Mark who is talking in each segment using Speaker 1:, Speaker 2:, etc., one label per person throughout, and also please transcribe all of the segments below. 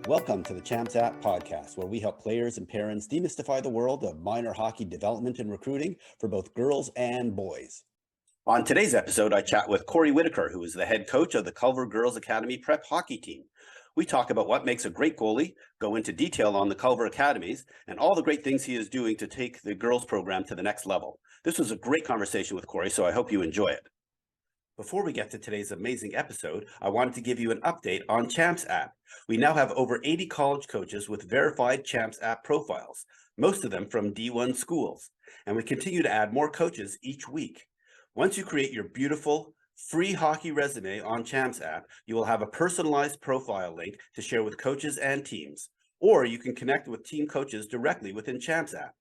Speaker 1: Welcome to the Champs App podcast, where we help players and parents demystify the world of minor hockey development and recruiting for both girls and boys. On today's episode, I chat with Cory Whitaker, who is the head coach of the Culver Girls Academy prep hockey team. We talk about what makes a great goalie, go into detail on the Culver Academies, and all the great things he is doing to take the girls program to the next level. This was a great conversation with Cory, so I hope you enjoy it. Before we get to today's amazing episode, I wanted to give you an update on Champs App. We now have over 80 college coaches with verified Champs App profiles, most of them from D1 schools, and we continue to add more coaches each week. Once you create your beautiful, free hockey resume on Champs App, you will have a personalized profile link to share with coaches and teams, or you can connect with team coaches directly within Champs App.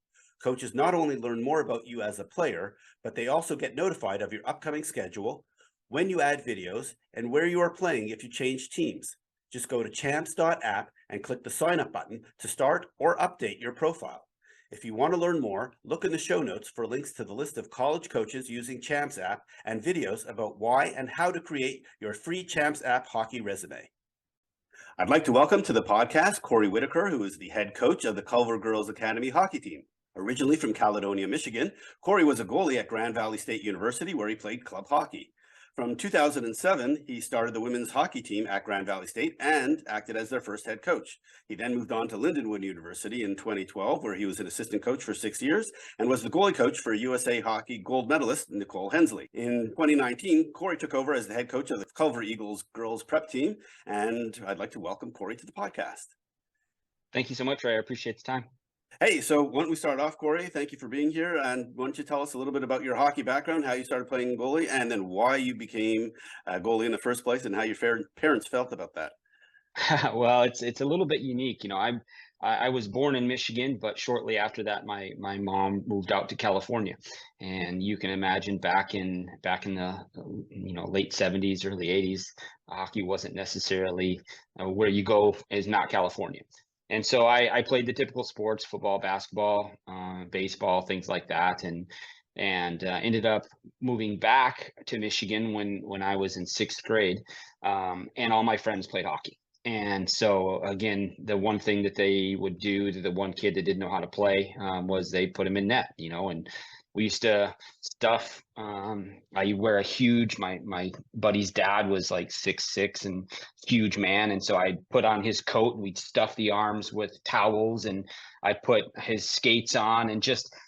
Speaker 1: Coaches not only learn more about you as a player, but they also get notified of your upcoming schedule, when you add videos, and where you are playing if you change teams. Just go to champs.app and click the sign up button to start or update your profile. If you want to learn more, look in the show notes for links to the list of college coaches using Champs App and videos about why and how to create your free Champs App hockey resume. I'd like to welcome to the podcast Cory Whitaker, who is the head coach of the Culver Girls Academy hockey team. Originally from Caledonia, Michigan, Cory was a goalie at Grand Valley State University, where he played club hockey. From 2007, he started the women's hockey team at Grand Valley State and acted as their first head coach. He then moved on to Lindenwood University in 2012, where he was an assistant coach for 6 years and was the goalie coach for USA Hockey gold medalist Nicole Hensley. In 2019, Cory took over as the head coach of the Culver Eagles girls prep team, and I'd like to welcome Cory to the podcast.
Speaker 2: Thank you so much, Ray. I appreciate the time.
Speaker 1: Hey, so why don't we start off, Cory? Thank you for being here. And why don't you tell us a little bit about your hockey background, how you started playing goalie, and then why you became a goalie in the first place, and how your parents felt about that?
Speaker 2: Well, it's a little bit unique. I was born in Michigan, but shortly after that, my mom moved out to California, and you can imagine back in the late 70s, early 80s, hockey wasn't necessarily where you go is not California. And so I played the typical sports: football, basketball, baseball, things like that, and ended up moving back to Michigan when I was in sixth grade, and all my friends played hockey. And so again, the one thing that they would do to the one kid that didn't know how to play was they put him in net, and we used to stuff. I wear a huge. My buddy's dad was like 6'6" and huge man, and so I put on his coat and we'd stuff the arms with towels, and I put his skates on, and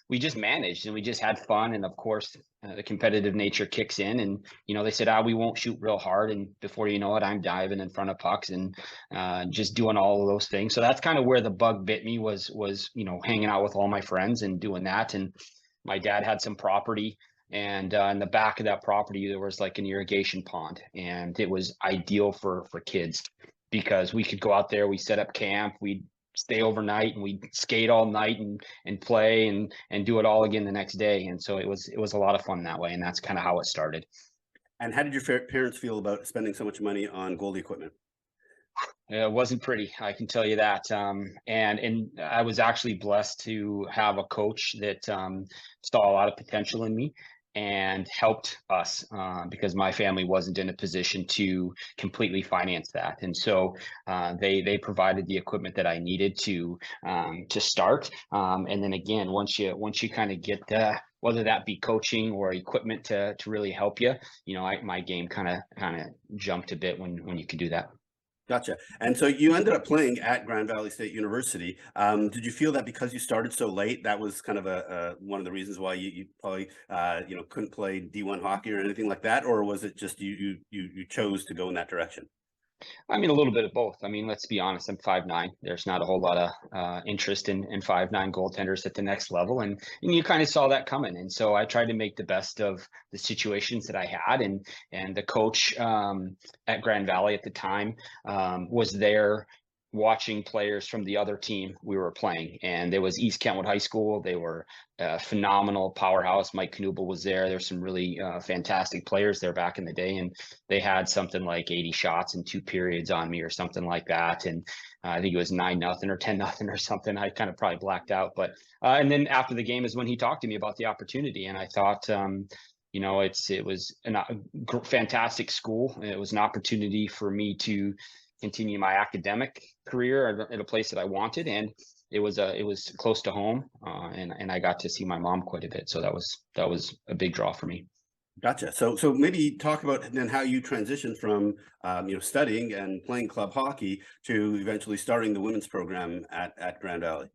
Speaker 2: we just managed, and we just had fun. And of course, the competitive nature kicks in, and they said, we won't shoot real hard, and before you know it, I'm diving in front of pucks and just doing all of those things. So that's kind of where the bug bit me, was hanging out with all my friends and doing that. And my dad had some property, and in the back of that property there was like an irrigation pond, and it was ideal for kids because we could go out there, we set up camp, we'd stay overnight, and we'd skate all night and play and do it all again the next day. And so it was a lot of fun that way, and that's kind of how it started.
Speaker 1: And how did your parents feel about spending so much money on goalie equipment?
Speaker 2: It wasn't pretty, I can tell you that. And I was actually blessed to have a coach that saw a lot of potential in me and helped us because my family wasn't in a position to completely finance that. And so they provided the equipment that I needed to start. And then again, once you kind of get whether that be coaching or equipment to really help you, my game kind of jumped a bit when you could do that.
Speaker 1: Gotcha. And so you ended up playing at Grand Valley State University. Did you feel that because you started so late, that was kind of one of the reasons why you probably couldn't play D1 hockey or anything like that, or was it just you chose to go in that direction?
Speaker 2: I mean, a little bit of both. I mean, let's be honest, I'm 5'9". There's not a whole lot of interest in 5'9" goaltenders at the next level. And you kind of saw that coming. And so I tried to make the best of the situations that I had. And the coach at Grand Valley at the time was there watching players from the other team we were playing. And there was East Kentwood High School. They were a phenomenal powerhouse. Mike Knubel was there. There's some really fantastic players there back in the day. And they had something like 80 shots in 2 periods on me or something like that. And I think it was 9-0 or 10-0 or something. I kind of probably blacked out. But and then after the game is when he talked to me about the opportunity. And I thought, it was a fantastic school. It was an opportunity for me to continue my academic career at a place that I wanted, and it was close to home, and I got to see my mom quite a bit, so that was a big draw for me.
Speaker 1: Gotcha. So maybe talk about then how you transitioned from studying and playing club hockey to eventually starting the women's program at Grand Valley.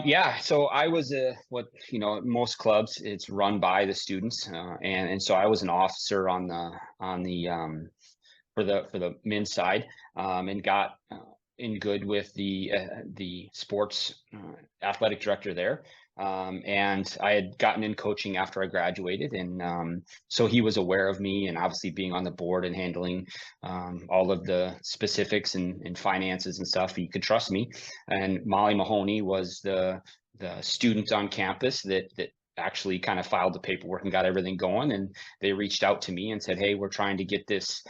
Speaker 2: Yeah, so I was what most clubs, it's run by the students, and so I was an officer on the for the men's side, and got in good with the sports athletic director there. And I had gotten in coaching after I graduated, and so he was aware of me, and obviously being on the board and handling all of the specifics and finances and stuff, he could trust me. And Molly Mahoney was the student on campus that actually kind of filed the paperwork and got everything going, and they reached out to me and said, hey, we're trying to get this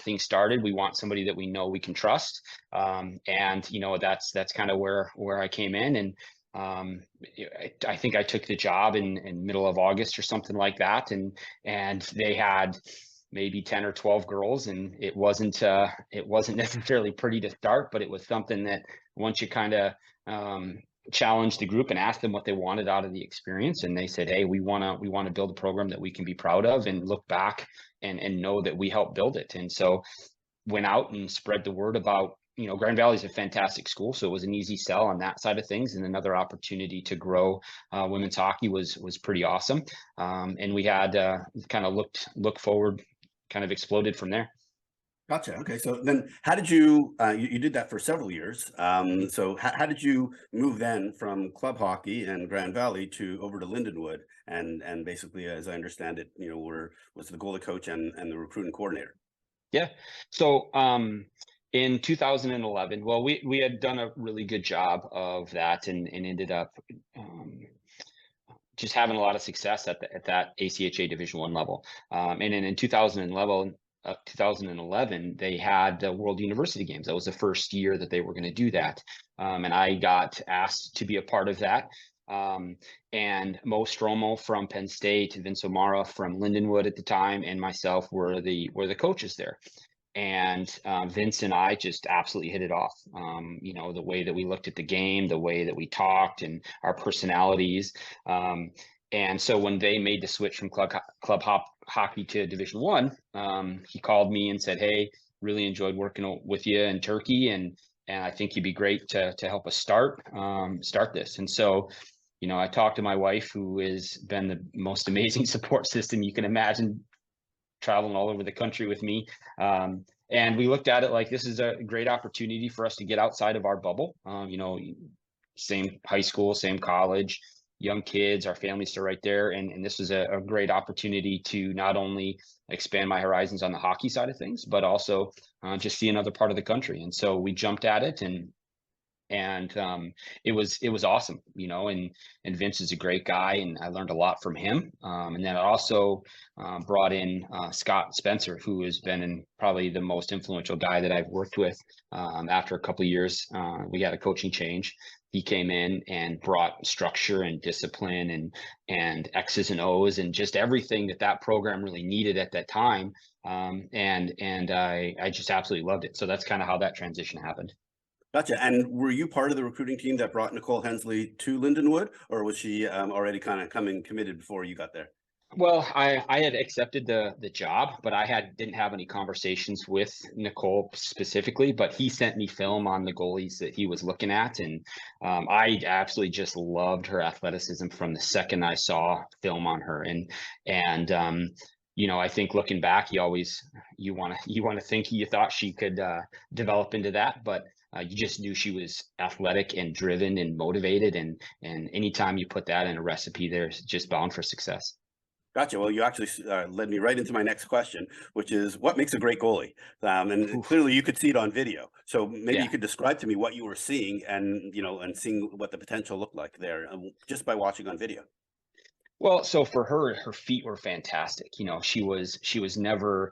Speaker 2: thing started. We want somebody that we know we can trust. And that's kind of where I came in. And I think I took the job in middle of August or something like that, and they had maybe 10 or 12 girls, and it wasn't necessarily pretty to start, but it was something that once you kind of challenged the group and asked them what they wanted out of the experience, and they said, hey, we want to build a program that we can be proud of and look back and know that we helped build it. And so went out and spread the word about, Grand Valley is a fantastic school, so it was an easy sell on that side of things, and another opportunity to grow women's hockey was pretty awesome. And we had kind of look forward, kind of exploded from there.
Speaker 1: Gotcha. Okay. So then how did you did that for several years. So how did you move then from club hockey and Grand Valley to over to Lindenwood and basically, as I understand it, was the goalie coach and the recruiting coordinator?
Speaker 2: Yeah. So in 2011, well, we had done a really good job of that, and ended up just having a lot of success at that ACHA Division I level. And then in 2011, they had the World University Games. That was the first year that they were going to do that, and I got asked to be a part of that. And Mo Stromo from Penn State, Vince O'Mara from Lindenwood at the time, and myself were the coaches there. And Vince and I just absolutely hit it off. The way that we looked at the game, the way that we talked, and our personalities. And so when they made the switch from club hockey to Division I, he called me and said, "Hey, really enjoyed working with you in Turkey, and I think you'd be great to help us start this." And so, I talked to my wife, who has been the most amazing support system you can imagine, traveling all over the country with me. And we looked at it like, this is a great opportunity for us to get outside of our bubble. Same high school, same college, young kids, our families are right there. And this was a great opportunity to not only expand my horizons on the hockey side of things, but also just see another part of the country. And so we jumped at it, and it was awesome, and Vince is a great guy, and I learned a lot from him. And then I also brought in Scott Spencer, who has been probably the most influential guy that I've worked with. After a couple of years, we had a coaching change. He came in and brought structure and discipline and X's and O's and just everything that program really needed at that time. And I just absolutely loved it. So that's kind of how that transition happened.
Speaker 1: Gotcha. And were you part of the recruiting team that brought Nicole Hensley to Lindenwood, or was she already kind of committed before you got there?
Speaker 2: Well, I had accepted the job, but I didn't have any conversations with Nicole specifically, but he sent me film on the goalies that he was looking at. And I absolutely just loved her athleticism from the second I saw film on her. And I think looking back, you want to think you thought she could develop into that, but you just knew she was athletic and driven and motivated. And anytime you put that in a recipe, there's just bound for success.
Speaker 1: Gotcha. Well, you actually led me right into my next question, which is what makes a great goalie? And
Speaker 2: Oof.
Speaker 1: clearly you could see it on video. So maybe
Speaker 2: Yeah.
Speaker 1: you could describe to me what you were seeing and seeing what the potential looked like there just by watching on video.
Speaker 2: Well, so for her, her feet were fantastic. She was never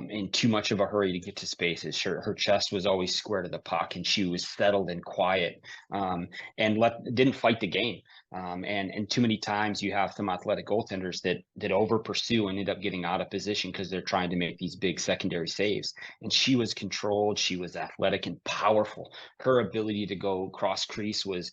Speaker 2: in too much of a hurry to get to spaces. Her chest was always square to the puck, and she was settled and quiet, and didn't fight the game. And too many times you have some athletic goaltenders that over pursue and end up getting out of position because they're trying to make these big secondary saves. And she was controlled. She was athletic and powerful. Her ability to go cross crease was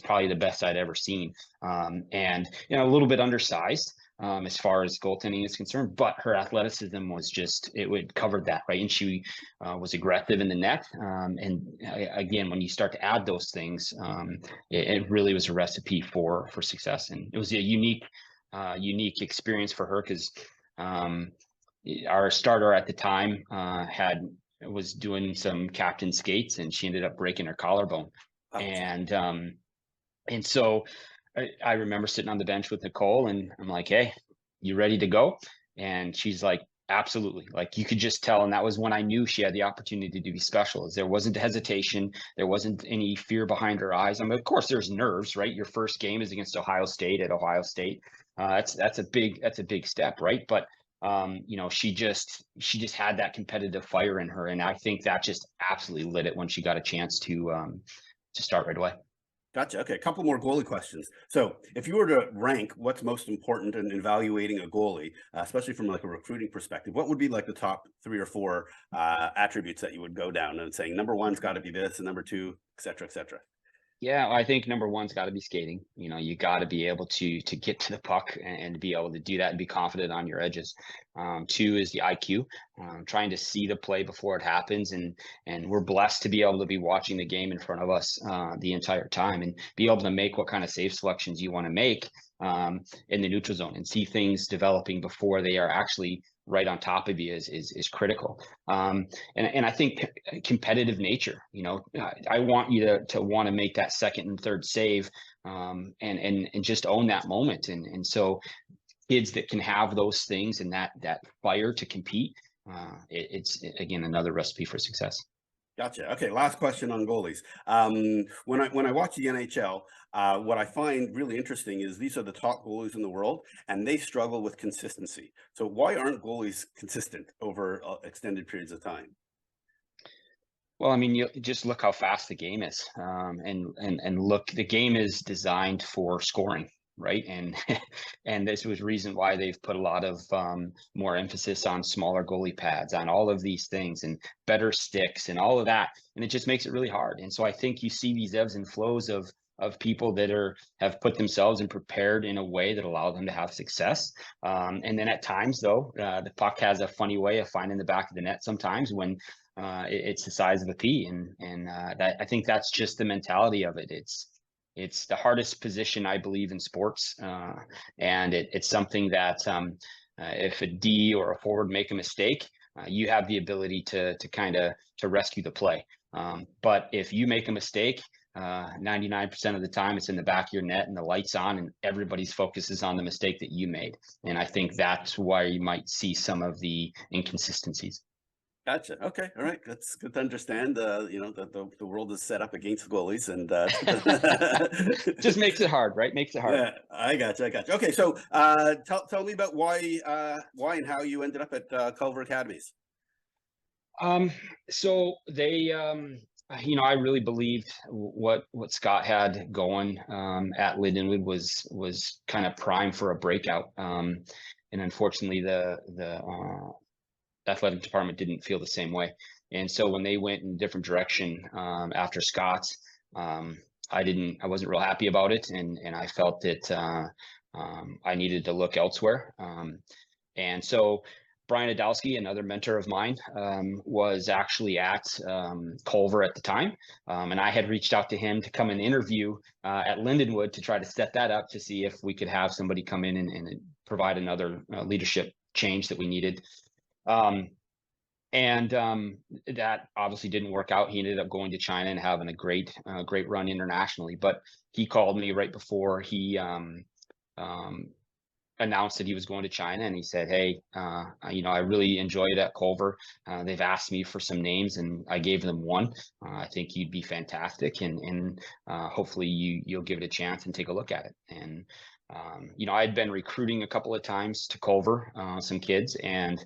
Speaker 2: probably the best I'd ever seen. And a little bit undersized as far as goaltending is concerned, but her athleticism was just it would covered that, right. And she was aggressive in the net. Again, when you start to add those things, it really was a recipe for success, and it was a unique experience for her because our starter at the time was doing some captain skates, and she ended up breaking her collarbone.
Speaker 1: Oh.
Speaker 2: And so I remember sitting on the bench with Nicole, and I'm like, "Hey, you ready to go?" And she's like, "Absolutely." Like, you could just tell. And that was when I knew she had the opportunity to be special. There wasn't hesitation. There wasn't any fear behind her eyes. I mean, of course, there's nerves, right? Your first game is against Ohio State at Ohio State. That's a big step, right? But she just had that competitive fire in her, and I think that just absolutely lit it when she got a chance to start right away.
Speaker 1: Gotcha. Okay, a couple more goalie questions. So, if you were to rank what's most important in evaluating a goalie, especially from like a recruiting perspective, what would be like the top 3 or 4 attributes that you would go down and saying number one's got to be this, and number two, et cetera, et cetera?
Speaker 2: Yeah, I think number one's got to be skating. You got to be able to get to the puck and be able to do that and be confident on your edges. Two is the IQ, trying to see the play before it happens, and we're blessed to be able to be watching the game in front of us the entire time and be able to make what kind of save selections you want to make in the neutral zone and see things developing before they are actually right on top of you is critical. And I think competitive nature. I want you to want to make that second and third save, and just own that moment. And so kids that can have those things and that fire to compete, it's again another recipe for success.
Speaker 1: Gotcha. Okay, last question on goalies. When I watch the NHL, what I find really interesting is these are the top goalies in the world, and they struggle with consistency. So why aren't goalies consistent over extended periods of time?
Speaker 2: Well, I mean, you just look how fast the game is, and look, the game is designed for scoring, right? And and this was reason why they've put a lot of more emphasis on smaller goalie pads, on all of these things, and better sticks, and all of that, and it just makes it really hard. And so I think you see these ebbs and flows of people that have put themselves and prepared in a way that allow them to have success. And then at times, though, the puck has a funny way of finding the back of the net sometimes when it's the size of a pea, and that I think that's just the mentality of it. It's the hardest position I believe in sports, and it's something that if a D or a forward make a mistake, you have the ability to kind of to rescue the play. But if you make a mistake, 99% of the time it's in the back of your net and the lights on and everybody's focus is on the mistake that you made. And I think that's why you might see some of the inconsistencies.
Speaker 1: Gotcha. Okay. All right. That's good to understand. The world is set up against goalies, and
Speaker 2: Just makes it hard, right? Makes it hard.
Speaker 1: yeah, I gotcha. I gotcha. Okay. So, tell me about why and how you ended up at Culver Academies.
Speaker 2: So they, I really believed what Scott had going at Lindenwood was kind of prime for a breakout. And unfortunately, the athletic department didn't feel the same way. And so when they went in a different direction after Scott's, I wasn't real happy about it, and I felt that I needed to look elsewhere. And so Brian Adowski, another mentor of mine, was actually at Culver at the time. And I had reached out to him to come and interview at Lindenwood to try to set that up to see if we could have somebody come in and provide another leadership change that we needed. And that obviously didn't work out. He ended up going to China and having a great run internationally. But he called me right before he announced that he was going to China, and he said, "Hey, I really enjoy it at Culver. They've asked me for some names, and I gave them one. I think you'd be fantastic, and hopefully you'll give it a chance and take a look at it." And I'd been recruiting a couple of times to Culver, some kids, and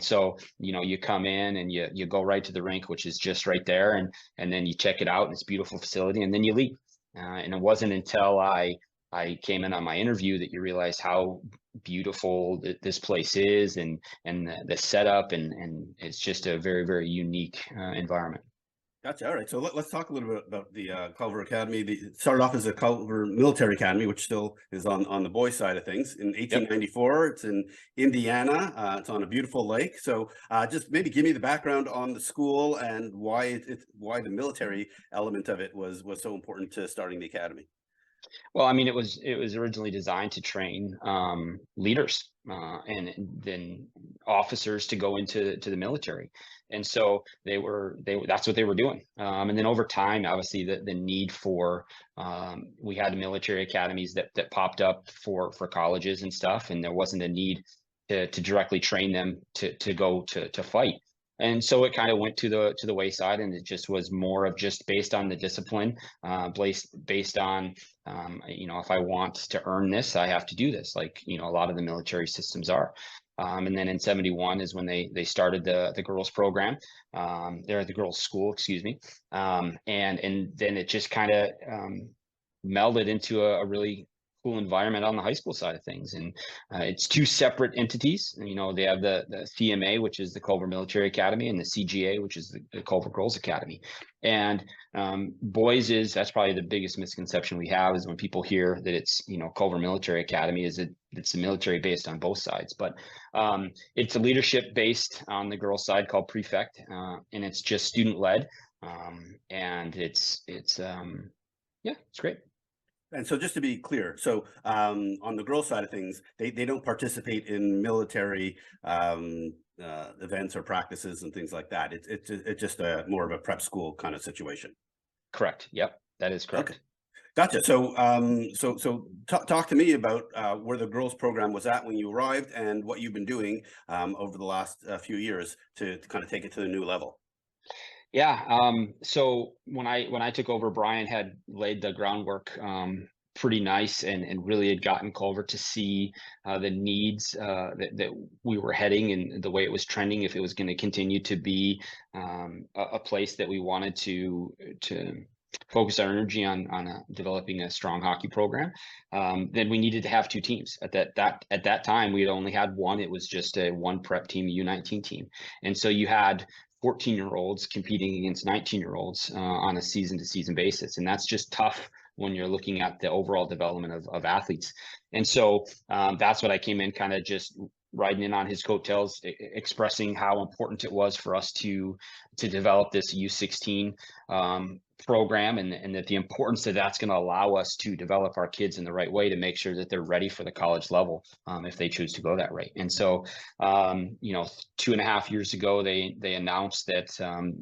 Speaker 2: so you come in and you go right to the rink, which is just right there, and then you check it out, and it's a beautiful facility, and then you leave. And it wasn't until I came in on my interview that you realize how beautiful this place is, and the setup, and it's just a very, very unique environment.
Speaker 1: Gotcha. All right. So let's talk a little bit about the Culver Academy. It started off as a Culver Military Academy, which still is on the boys' side of things. In 1894, it's in Indiana. It's on a beautiful lake. So just maybe give me the background on the school and why why the military element of it was so important to starting the academy.
Speaker 2: Well, I mean, it was originally designed to train leaders, and then officers to go into the military, and so that's what they were doing. And then over time, obviously, the need for we had military academies that popped up for colleges and stuff, and there wasn't a need to directly train them to go to fight. And so it kind of went to the wayside, and it just was more of just based on the discipline, based on if I want to earn this, I have to do this, like a lot of the military systems are. And then in 71 is when they started the girls program. They're at the girls school, excuse me. And then it just kind of melded into a really cool environment on the high school side of things. And it's two separate entities. They have the CMA, which is the Culver Military Academy, and the CGA, which is the Culver Girls Academy. And that's probably the biggest misconception we have, is when people hear that it's Culver Military Academy, is it's a military based on both sides. But it's a leadership based on the girls side called Prefect, and it's just student led, and it's great.
Speaker 1: And so just to be clear, so on the girls' side of things, they don't participate in military events or practices and things like that. It's just more of a prep school kind of situation.
Speaker 2: Correct. Yep, that is correct.
Speaker 1: Okay. Gotcha. So talk to me about where the girls program was at when you arrived, and what you've been doing over the last few years to kind of take it to the new level.
Speaker 2: Yeah. So when I took over, Brian had laid the groundwork pretty nice, and really had gotten Culver to see the needs that we were heading, and the way it was trending, if it was going to continue to be a place that we wanted to focus our energy on developing a strong hockey program. Then we needed to have two teams. At that time, we had only had one. It was just a one prep team, a U19 team, and so you had 14-year-olds competing against 19-year-olds on a season-to-season basis. And that's just tough when you're looking at the overall development of athletes. And so that's what I came in, kind of just riding in on his coattails, expressing how important it was for us to develop this U16 program, and that the importance that that's going to allow us to develop our kids in the right way to make sure that they're ready for the college level if they choose to go that way. And so 2.5 years ago, they announced that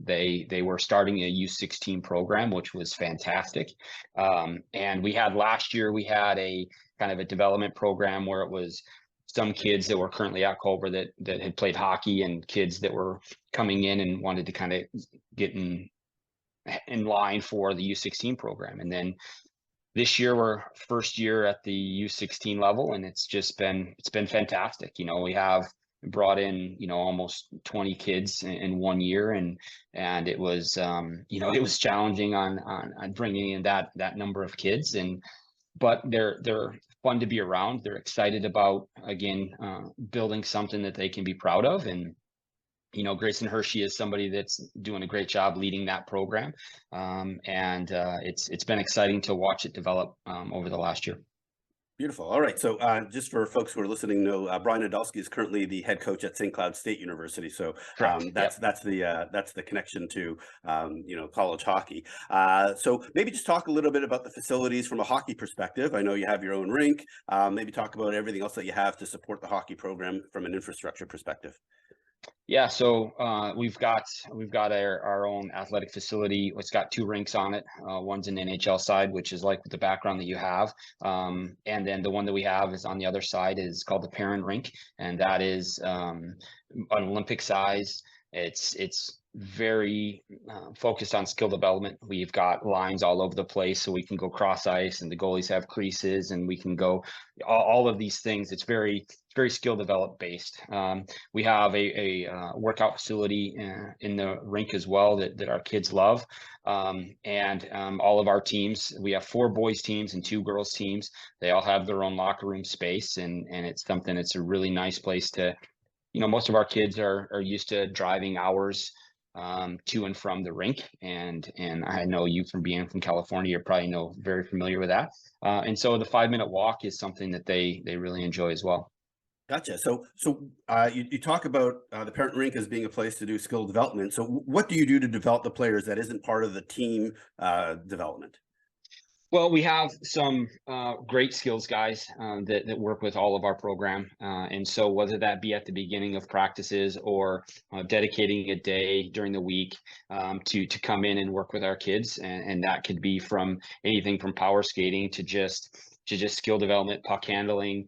Speaker 2: they were starting a U16 program, which was fantastic. And last year we had a kind of a development program where it was some kids that were currently at Culver that had played hockey, and kids that were coming in and wanted to kind of get in line for the U16 program. And then this year, we're first year at the U16 level, and it's been fantastic. We have brought in almost 20 kids in 1 year, and it was it was challenging on bringing in that number of kids, but they're fun to be around. They're excited about, again, building something that they can be proud of. And Grayson Hershey is somebody that's doing a great job leading that program, and it's been exciting to watch it develop over the last year.
Speaker 1: Beautiful. All right. So just for folks who are listening, Brian Nadolski is currently the head coach at St. Cloud State University. So that's the connection to college hockey. So maybe just talk a little bit about the facilities from a hockey perspective. I know you have your own rink. Maybe talk about everything else that you have to support the hockey program from an infrastructure perspective.
Speaker 2: Yeah, so we've got our own athletic facility. It's got two rinks on it. One's an NHL side, which is like the background that you have, and then the one that we have is on the other side is called the parent rink, and that is an Olympic size. It's very focused on skill development. We've got lines all over the place, so we can go cross ice, and the goalies have creases, and we can go all of these things. It's very skill development based. We have a workout facility in the rink as well that our kids love. And all of our teams, we have 4 boys teams and 2 girls teams. They all have their own locker room space, and it's something, it's a really nice place to, most of our kids are used to driving hours to and from the rink. And I know you from being from California, you're probably very familiar with that. And so the 5-minute walk is something that they really enjoy as well.
Speaker 1: Gotcha. You talk about the parent rink as being a place to do skill development. So what do you do to develop the players that isn't part of the team development?
Speaker 2: Well, we have some great skills guys that work with all of our program. And so whether that be at the beginning of practices or dedicating a day during the week to come in and work with our kids, and that could be from anything from power skating to just skill development, puck handling,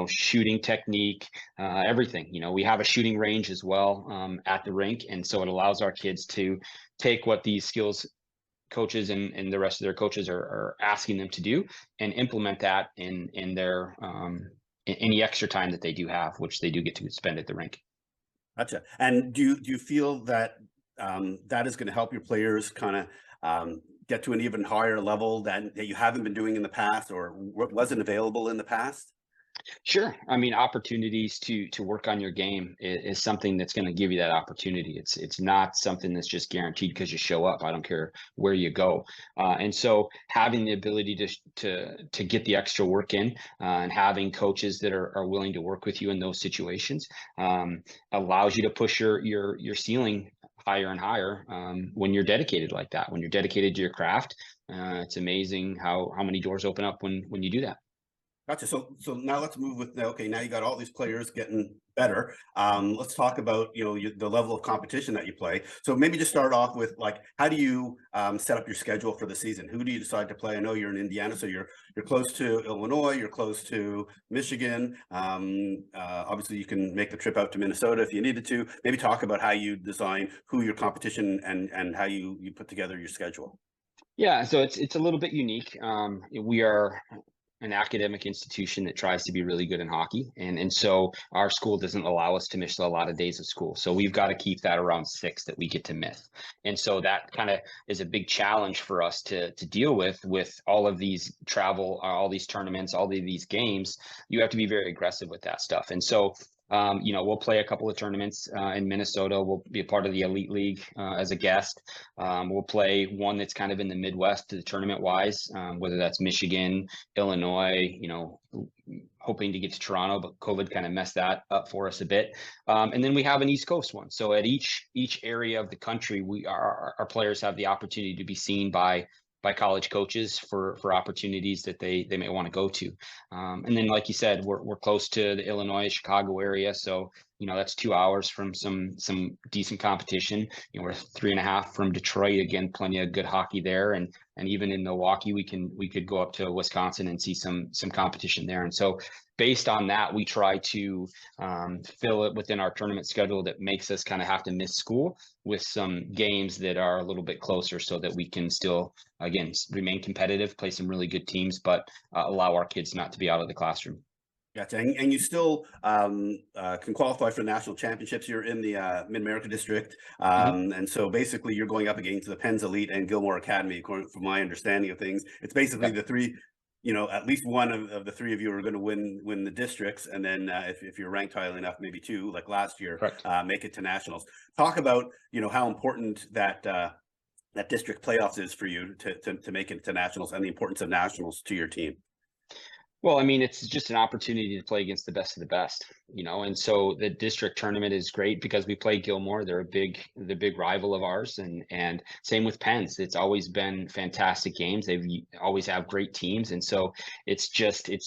Speaker 2: shooting technique, everything. We have a shooting range as well at the rink, and so it allows our kids to take what these skills coaches and the rest of their coaches are asking them to do and implement that in their in any extra time that they do have, which they do get to spend at the rink.
Speaker 1: Gotcha. And do you feel that that is going to help your players kind of get to an even higher level that you haven't been doing in the past or wasn't available in the past?
Speaker 2: Sure. I mean, opportunities to work on your game is something that's going to give you that opportunity. It's not something that's just guaranteed because you show up. I don't care where you go. And so having the ability to get the extra work in and having coaches that are willing to work with you in those situations allows you to push your ceiling higher and higher when you're dedicated like that. When you're dedicated to your craft, it's amazing how many doors open up when you do that.
Speaker 1: Gotcha. So now let's move with, okay, now you got all these players getting better. Let's talk about, the level of competition that you play. So maybe just start off with, like, how do you set up your schedule for the season? Who do you decide to play? I know you're in Indiana, so you're close to Illinois, you're close to Michigan. Obviously you can make the trip out to Minnesota if you needed to. Maybe talk about how you design who your competition and how you put together your schedule.
Speaker 2: Yeah, so it's a little bit unique. We are an academic institution that tries to be really good in hockey, and so our school doesn't allow us to miss a lot of days of school. So we've got to keep that around 6 that we get to miss, and so that kind of is a big challenge for us to deal with all of these travel, all these tournaments, all of these games. You have to be very aggressive with that stuff, and so we'll play a couple of tournaments in Minnesota. We'll be a part of the Elite League as a guest. We'll play one that's kind of in the Midwest tournament wise, whether that's Michigan, Illinois, hoping to get to Toronto, but COVID kind of messed that up for us a bit. And then we have an East Coast one. So at each area of the country, our players have the opportunity to be seen by college coaches for opportunities that they may want to go to. And then, like you said, we're close to the Illinois, Chicago area. So, that's 2 hours from some decent competition. We're 3.5 from Detroit. Again, plenty of good hockey there. And even in Milwaukee, we could go up to Wisconsin and see some competition there. And so based on that, we try to fill it within our tournament schedule that makes us kind of have to miss school with some games that are a little bit closer so that we can still, again, remain competitive, play some really good teams, but allow our kids not to be out of the classroom.
Speaker 1: Gotcha. And you still can qualify for national championships. You're in the Mid-America District. And so basically you're going up against the Penn's Elite and Gilmore Academy, according from my understanding of things. It's basically the three, at least one of the three of you are going to win the districts. And then if you're ranked highly enough, maybe 2, like last year, make it to nationals. Talk about, how important that district playoffs is for you to make it to nationals and the importance of nationals to your team.
Speaker 2: Well, I mean, it's just an opportunity to play against the best of the best, and so the district tournament is great because we play Gilmore. They're the big rival of ours, and same with Penn's. It's always been fantastic games. They've always have great teams, and so it's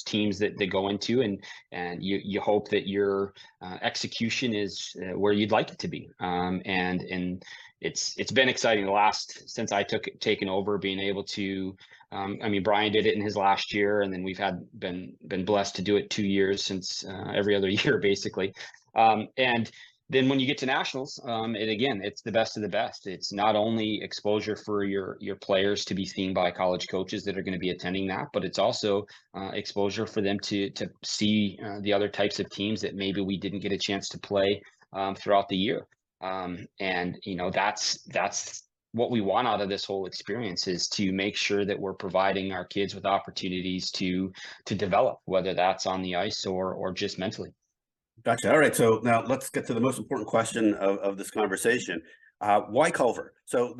Speaker 2: teams that they go into, and you hope that your execution is where you'd like it to be. And it's been exciting the last since I taken over, being able to. I mean, Brian did it in his last year, and then we've been blessed to do it 2 years since every other year, basically. And then when you get to nationals, it's the best of the best. It's not only exposure for your players to be seen by college coaches that are going to be attending that, but it's also exposure for them to see the other types of teams that maybe we didn't get a chance to play throughout the year. And that's what we want out of this whole experience, is to make sure that we're providing our kids with opportunities to develop, whether that's on the ice or just mentally.
Speaker 1: Gotcha. All right. So now let's get to the most important question of this conversation. Why Culver? So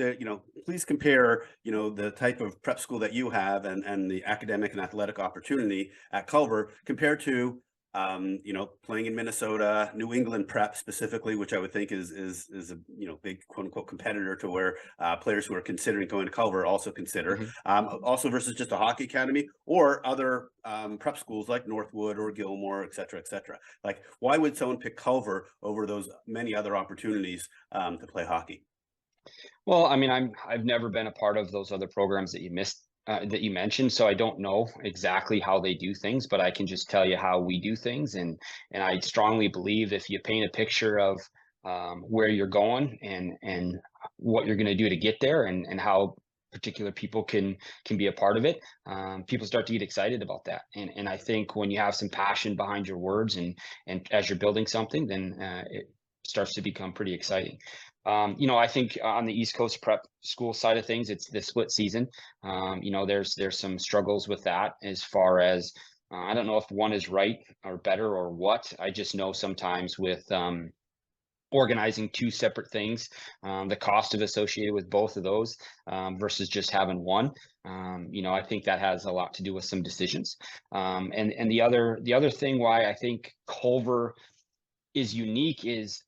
Speaker 1: please compare, the type of prep school that you have and the academic and athletic opportunity at Culver compared to, playing in Minnesota, New England prep specifically, which I would think is a, big quote unquote competitor to where players who are considering going to Culver also consider.
Speaker 2: Mhm.
Speaker 1: Also versus just a hockey academy or other prep schools like Northwood or Gilmore, et cetera, et cetera. Like, why would someone pick Culver over those many other opportunities to play hockey?
Speaker 2: Well, I mean, I've never been a part of those other programs that you mentioned, so I don't know exactly how they do things, but I can just tell you how we do things, and I strongly believe if you paint a picture of where you're going and what you're going to do to get there, and how particular people can be a part of it, people start to get excited about that. And I think when you have some passion behind your words, and as you're building something, then it starts to become pretty exciting. I think on the East Coast prep school side of things, it's the split season. There's some struggles with that as far as I don't know if one is right or better or what. I just know sometimes with organizing two separate things, the cost of associated with both of those versus just having one. I think that has a lot to do with some decisions. And the other thing why I think Culver is unique is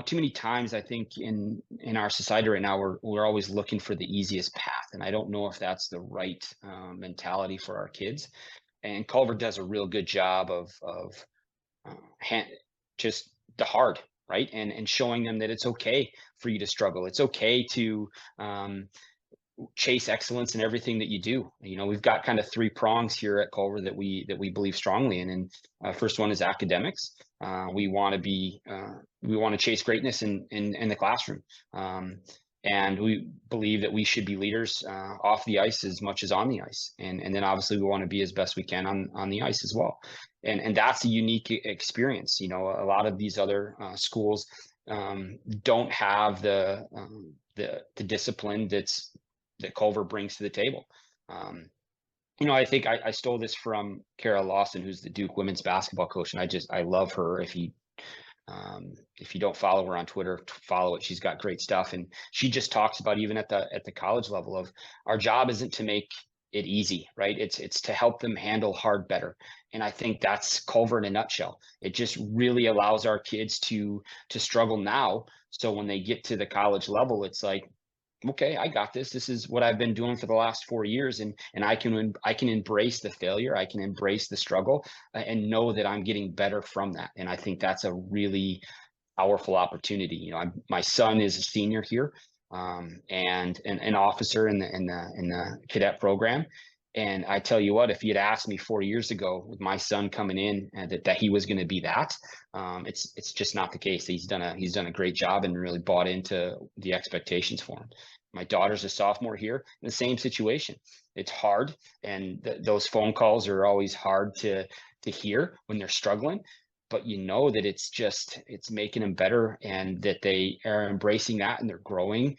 Speaker 2: too many times I think in our society right now we're always looking for the easiest path, and I don't know if that's the right mentality for our kids. And Culver does a real good job of hand, just the hard, right, and showing them that it's okay for you to struggle. It's okay to chase excellence in everything that you do. We've got kind of three prongs here at Culver that we believe strongly in. And first one is academics. We want to chase greatness in the classroom. And we believe that we should be leaders off the ice as much as on the ice. And then obviously we want to be as best we can on the ice as well. And that's a unique experience. A lot of these other schools don't have the discipline that Culver brings to the table. I think I stole this from Kara Lawson, who's the Duke women's basketball coach, and I love her. If you don't follow her on Twitter, follow it. She's got great stuff, and she just talks about, even at the college level, of our job isn't to make it easy, right? It's to help them handle hard better. And I think that's Culver in a nutshell. It just really allows our kids to struggle now, so when they get to the college level, it's like, okay, I got this. This is what I've been doing for the last 4 years, and I can embrace the failure. I can embrace the struggle, and know that I'm getting better from that. And I think that's a really powerful opportunity. My son is a senior here, and an officer in the cadet program. And I tell you what, if you'd asked me 4 years ago, with my son coming in, that he was going to be that, it's just not the case. He's done a great job and really bought into the expectations for him. My daughter's a sophomore here, in the same situation. It's hard, and those phone calls are always hard to hear when they're struggling. But that it's making them better, and that they are embracing that, and they're growing.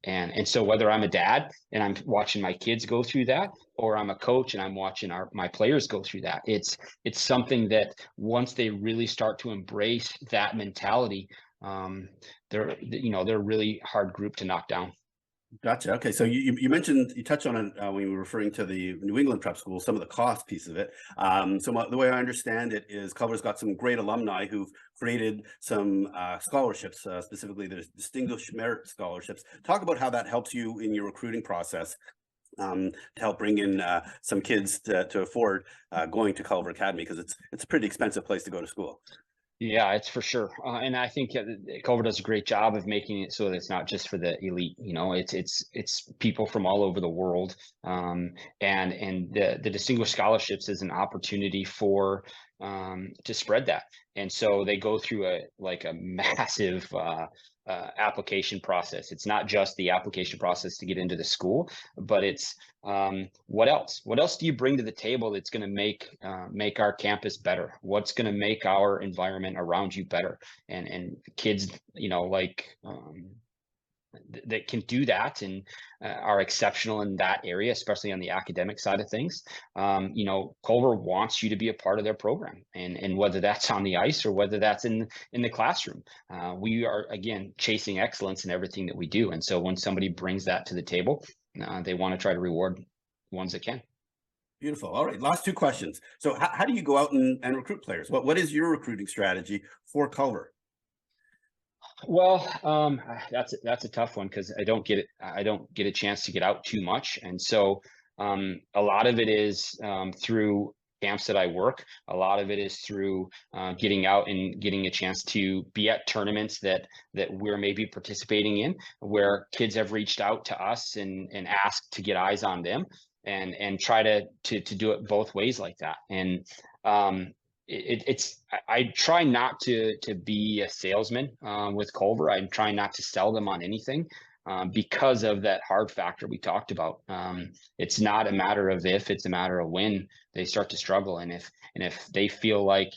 Speaker 2: And so whether I'm a dad and I'm watching my kids go through that, or I'm a coach and I'm watching my players go through that, it's something that once they really start to embrace that mentality, they're a really hard group to knock down.
Speaker 1: Gotcha. Okay, so you mentioned, you touched on it when you were referring to the New England prep school, some of the cost piece of it. The way I understand it is Culver's got some great alumni who've created some scholarships, specifically the Distinguished Merit Scholarships. Talk about how that helps you in your recruiting process, to help bring in some kids to afford going to Culver Academy, because it's a pretty expensive place to go to school.
Speaker 2: Yeah, it's for sure, and I think Culver does a great job of making it so that it's not just for the elite. You know, it's people from all over the world, and the distinguished scholarships is an opportunity for to spread that. And so they go through a massive application process. It's not just the application process to get into the school, but it's what else? What else do you bring to the table that's going to make our campus better? What's going to make our environment around you better? And kids, that can do that and are exceptional in that area, especially on the academic side of things. Culver wants you to be a part of their program, and whether that's on the ice or whether that's in the classroom, we are again chasing excellence in everything that we do. And so when somebody brings that to the table, they want to try to reward ones that can.
Speaker 1: Beautiful. All right, last two questions. So how do you go out and recruit players? What is your recruiting strategy for Culver?
Speaker 2: Well, that's a tough one because I don't get a chance to get out too much, and so a lot of it is through camps that I work. A lot of it is through getting out and getting a chance to be at tournaments that we're maybe participating in, where kids have reached out to us and asked to get eyes on them, and try to do it both ways like that. And um, I try not to be a salesman with Culver. I'm trying not to sell them on anything because of that hard factor we talked about. It's not a matter of if, it's a matter of when they start to struggle. And if they feel like,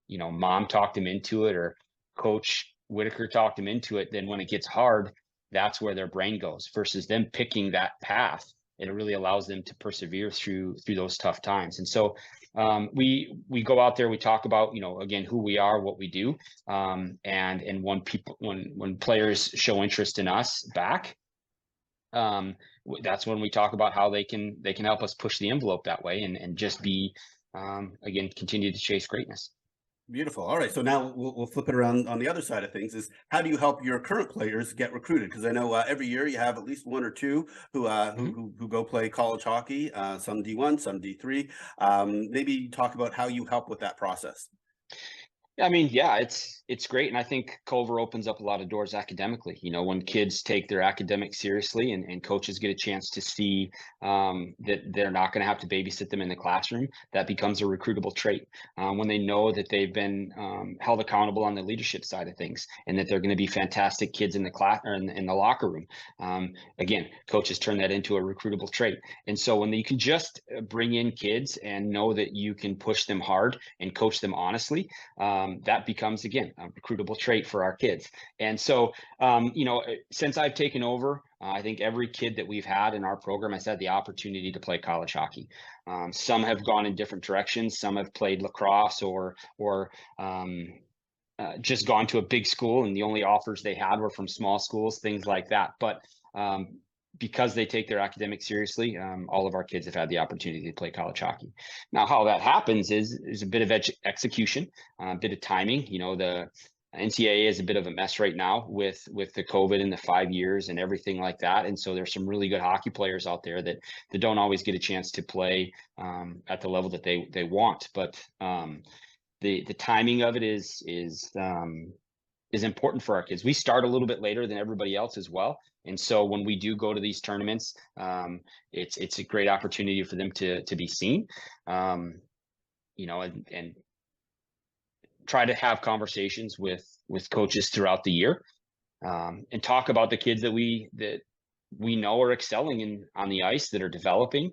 Speaker 2: mom talked them into it, or Coach Whitaker talked them into it, then when it gets hard, that's where their brain goes, versus them picking that path. It really allows them to persevere through those tough times. And so we go out there, we talk about, again, who we are, what we do, and when players show interest in us back, that's when we talk about how they can help us push the envelope that way, and just be again, continue to chase greatness.
Speaker 1: Beautiful. All right. So now we'll flip it around on the other side of things, is how do you help your current players get recruited? Because I know every year you have at least one or two who go play college hockey, some D1, some D3. Maybe talk about how you help with that process.
Speaker 2: I mean, yeah, it's great, and I think Culver opens up a lot of doors academically. When kids take their academics seriously, and coaches get a chance to see that they're not going to have to babysit them in the classroom, that becomes a recruitable trait. When they know that they've been held accountable on the leadership side of things, and that they're going to be fantastic kids in the class or in the locker room, again, coaches turn that into a recruitable trait. And so when you can just bring in kids and know that you can push them hard and coach them honestly, that becomes, again, a recruitable trait for our kids. And so, since I've taken over, I think every kid that we've had in our program has had the opportunity to play college hockey. Some have gone in different directions. Some have played lacrosse or just gone to a big school, and the only offers they had were from small schools, things like that. But because they take their academics seriously, all of our kids have had the opportunity to play college hockey. Now, how that happens is a bit of execution, a bit of timing. The NCAA is a bit of a mess right now with the COVID and the 5 years and everything like that. And so there's some really good hockey players out there that don't always get a chance to play at the level that they want. But the timing of it is important for our kids. We start a little bit later than everybody else as well. And so when we do go to these tournaments, it's a great opportunity for them to be seen, and try to have conversations with coaches throughout the year, and talk about the kids that we know are excelling on the ice, that are developing.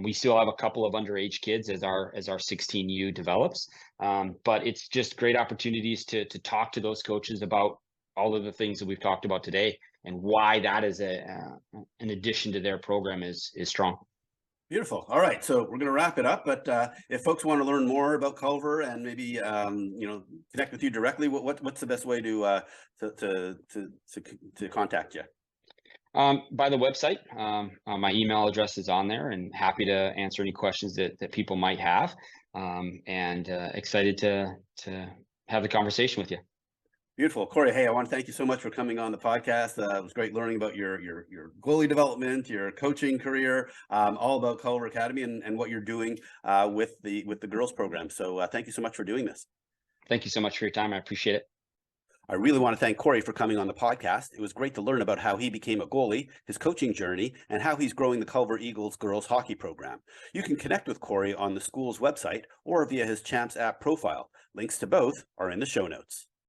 Speaker 2: We still have a couple of underage kids as our 16U develops, but it's just great opportunities to talk to those coaches about all of the things that we've talked about today, and why that is an addition to their program is strong.
Speaker 1: Beautiful. All right, so we're going to wrap it up. But if folks want to learn more about Culver and maybe connect with you directly, what's the best way to contact you?
Speaker 2: By the website, my email address is on there, and happy to answer any questions that people might have. And excited to have the conversation with you.
Speaker 1: Beautiful. Cory, hey, I want to thank you so much for coming on the podcast. It was great learning about your goalie development, your coaching career, all about Culver Academy and what you're doing with the girls program. So thank you so much for doing this.
Speaker 2: Thank you so much for your time. I appreciate it.
Speaker 1: I really want to thank Cory for coming on the podcast. It was great to learn about how he became a goalie, his coaching journey, and how he's growing the Culver Eagles girls hockey program. You can connect with Cory on the school's website or via his Champs app profile. Links to both are in the show notes.